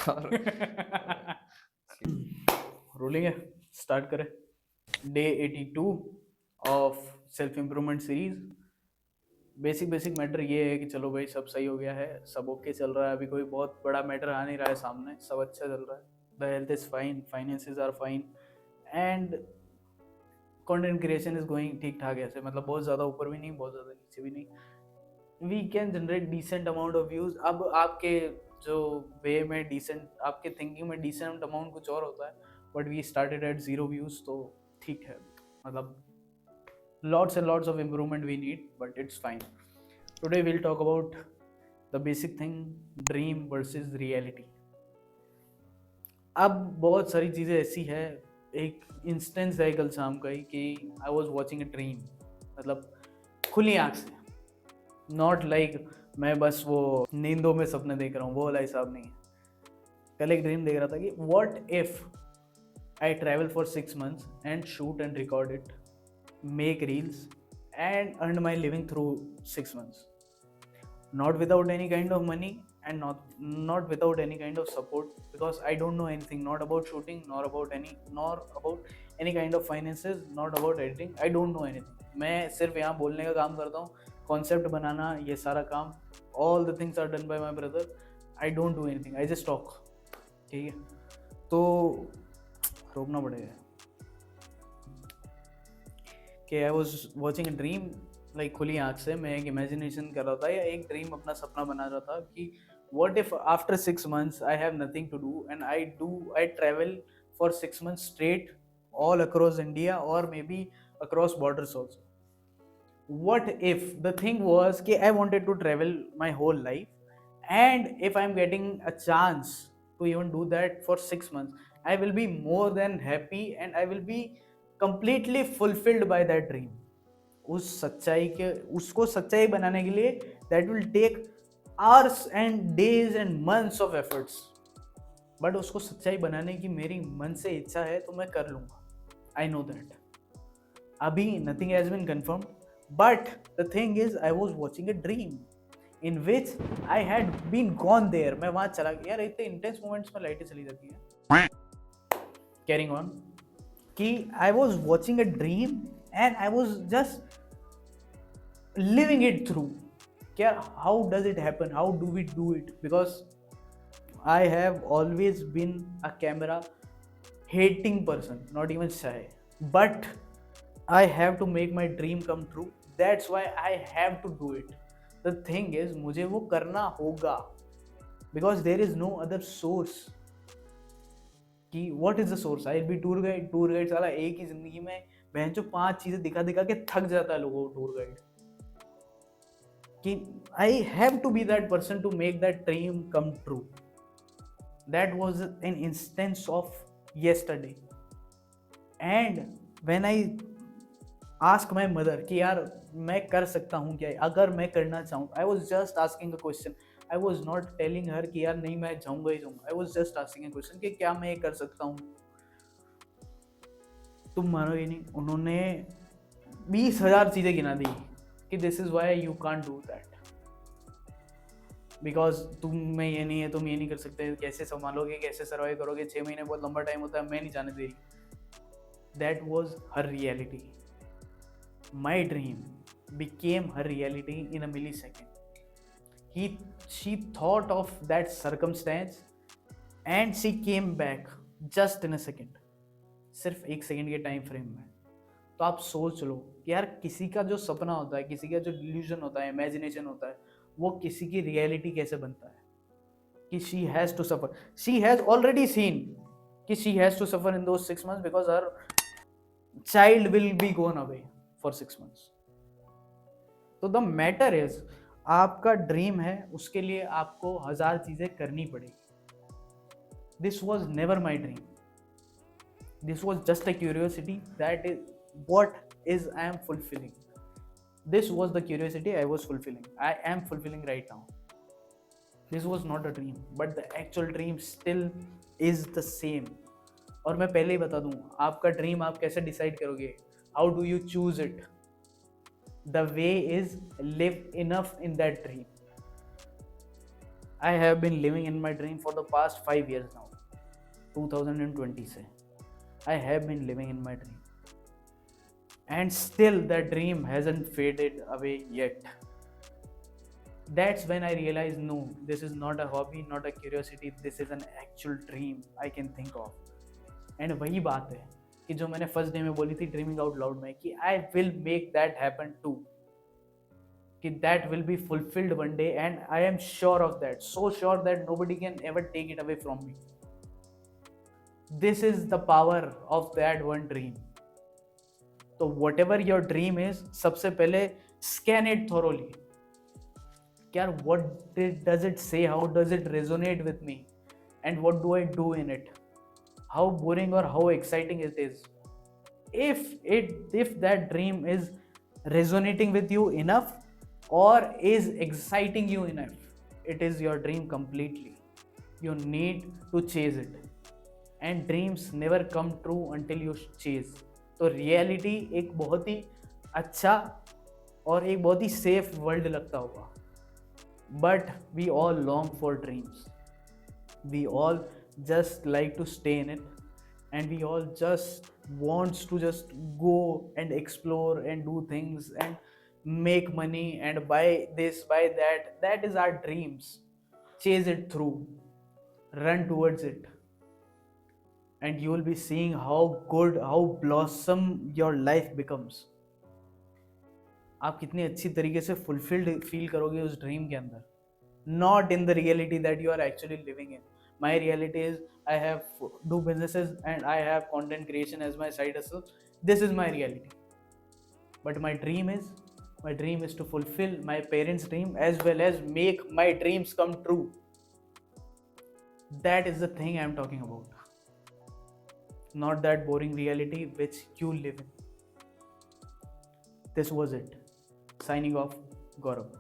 और रोलिंग है, स्टार्ट करें। Day 82 of self improvement series. Basic matter ये है कि चलो भाई सब सही हो गया है, सब ओके चल रहा है, अभी कोई बहुत बड़ा मैटर आ नहीं रहा है सामने, सब अच्छा चल रहा है। The health is fine, finances are fine, and content creation is going ठीक ठाक ऐसे, मतलब बहुत ज़्यादा ऊपर भी नहीं, बहुत ज़्यादा नीचे भी नहीं। We can generate decent amount of views. अब आपके जो वे में डिसेंट, आपके थिंकिंग में डिसेंट अमाउंट कुछ और होता है, but we started at 0 views, तो ठीक है, मतलब lots and lots of improvement we need, but it's fine. Today we'll talk about the basic thing, dream versus reality. अब बहुत सारी चीज़ें ऐसी है, एक इंस्टेंस है कल शाम का ही कि आई वॉज वॉचिंग ए ड्रीम, मतलब खुली आँख से, नॉट लाइक मैं बस वो नींदों में सपने देख रहा हूँ, वो वाला हिसाब नहीं है। कल एक ड्रीम देख रहा था कि what if I travel for 6 months and shoot and record it, make reels and earn my living through 6 months, not without any kind of money, and not without any kind of support, because I don't know anything, not about shooting, nor about any kind of finances, not about editing, I don't know anything. मैं सिर्फ यहाँ बोलने का काम करता हूँ, concept बनाना, ये सारा काम, all the things are done by my brother. I don't do anything, I just talk. ठीक है, तो रोकना पड़ेगा कि आई was watching a dream, like खुली आँख से मैं एक इमेजिनेशन कर रहा था, या एक ड्रीम अपना सपना बना रहा था कि what if after 6 months I have nothing to do and I travel for 6 months straight all across India or maybe across borders also. What if the thing was कि I wanted to travel my whole life, and if I'm getting a chance to even do that for 6 months, I will be more than happy and I will be completely fulfilled by that dream. उस सच्चाई के, उसको सच्चाई बनाने के लिए that will take hours and days and months of efforts, but उसको सच्चाई बनाने की मेरी मन से इच्छा है तो मैं कर लूंगा। I know that. अभी nothing has been confirmed, but the thing is I was watching a dream in which I had been gone there. मैं वहां चला गया यार, इतने इंटेंस मोमेंट्स में लाइटें चली जाती हैं। कैरिंग ऑन कि आई was watching a dream and I was just living it through. क्या, how does it happen, how do we do it? Because I have always been a camera hating person, not even shy, but I have to make my dream come true. That's why I have to do it. The thing is मुझे वो करना होगा, because there is no other source. कि what is the source? I'll be tour guide साला एक ही जिंदगी में बहन जो 5 चीजें दिखा दिखा के थक जाता है लोगों को टूर गाइड, कि I have to be that person to make that dream come true. That was an instance of yesterday. And when I asked my mother कि यार मैं कर सकता हूँ क्या अगर मैं करना चाहूँ, I was just asking a question. I was not telling her कि यार नहीं मैं जाऊँगा ही जाऊँगा. I was just asking a question कि क्या मैं ये कर सकता हूँ. तुम मानोगे नहीं, उन्होंने 20,000 चीज़ें गिना दी कि this is why you can't do that, because तुम में ये नहीं है, तुम ये नहीं कर सकते, कैसे संभालोगे, कैसे सर्वाइव करोगे, 6 महीने बहुत लंबा टाइम होता है, मैं नहीं जाने दे रही। That was her reality. My dream became her reality in a millisecond. She thought of that circumstance and she came back just in a second. सिर्फ 1 सेकेंड के टाइम फ्रेम में। तो आप सोच लो कि यार किसी का जो सपना होता है, किसी का जो डिल्यूजन होता है, इमेजिनेशन होता है, वो किसी की रियलिटी कैसे बनता है कि she has to suffer, she has already seen कि she has to suffer in those 6 months because her child will be gone away for 6 months. तो द मैटर इज, आपका ड्रीम है, उसके लिए आपको 1000 चीजें करनी पड़ेगी. This was never my dream, this was just a curiosity. That is what is I am fulfilling. This was the curiosity I was fulfilling. I am fulfilling right now. This was not a dream, but the actual dream still is the same. और मैं पहले ही बता दूं, आपका dream आप कैसे decide करोगे, how do you choose it? The way is live enough in that dream. I have been living in my dream for the past 5 years now. 2020 से I have been living in my dream, and still that dream hasn't faded away yet. That's when I realized, no, this is not a hobby, not a curiosity, this is an actual dream I can think of. And वही बात है कि जो मैंने first day में बोली थी dreaming out loud में, कि I will make that happen too, कि that will be fulfilled one day, and I am sure of that, so sure that nobody can ever take it away from me. This is the power of that one dream. तो whatever your dream is, सबसे पहले scan it thoroughly. यार what does it say, how does it resonate with me, and what do I do in it, how boring or how exciting it is. If that dream is resonating with you enough or is exciting you enough, it is your dream completely. You need to chase it, and dreams never come true until you chase. तो reality एक बहुत ही अच्छा और एक बहुत ही safe world लगता होगा, but we all long for dreams. We all just like to stay in it, and we all just wants to just go and explore and do things and make money and buy this, buy that. That is our dreams. Chase it through, run towards it, and you will be seeing how good, how blossom your life becomes. आप कितनी अच्छी तरीके से fulfilled feel करोगे उस dream के अंदर. Not in the reality that you are actually living in. My reality is I have do businesses and I have content creation as my side hustle. This is my reality. But my dream is to fulfill my parents' dream as well as make my dreams come true. That is the thing I am talking about. Not that boring reality which you live in. This was it. Signing off, Gaurav.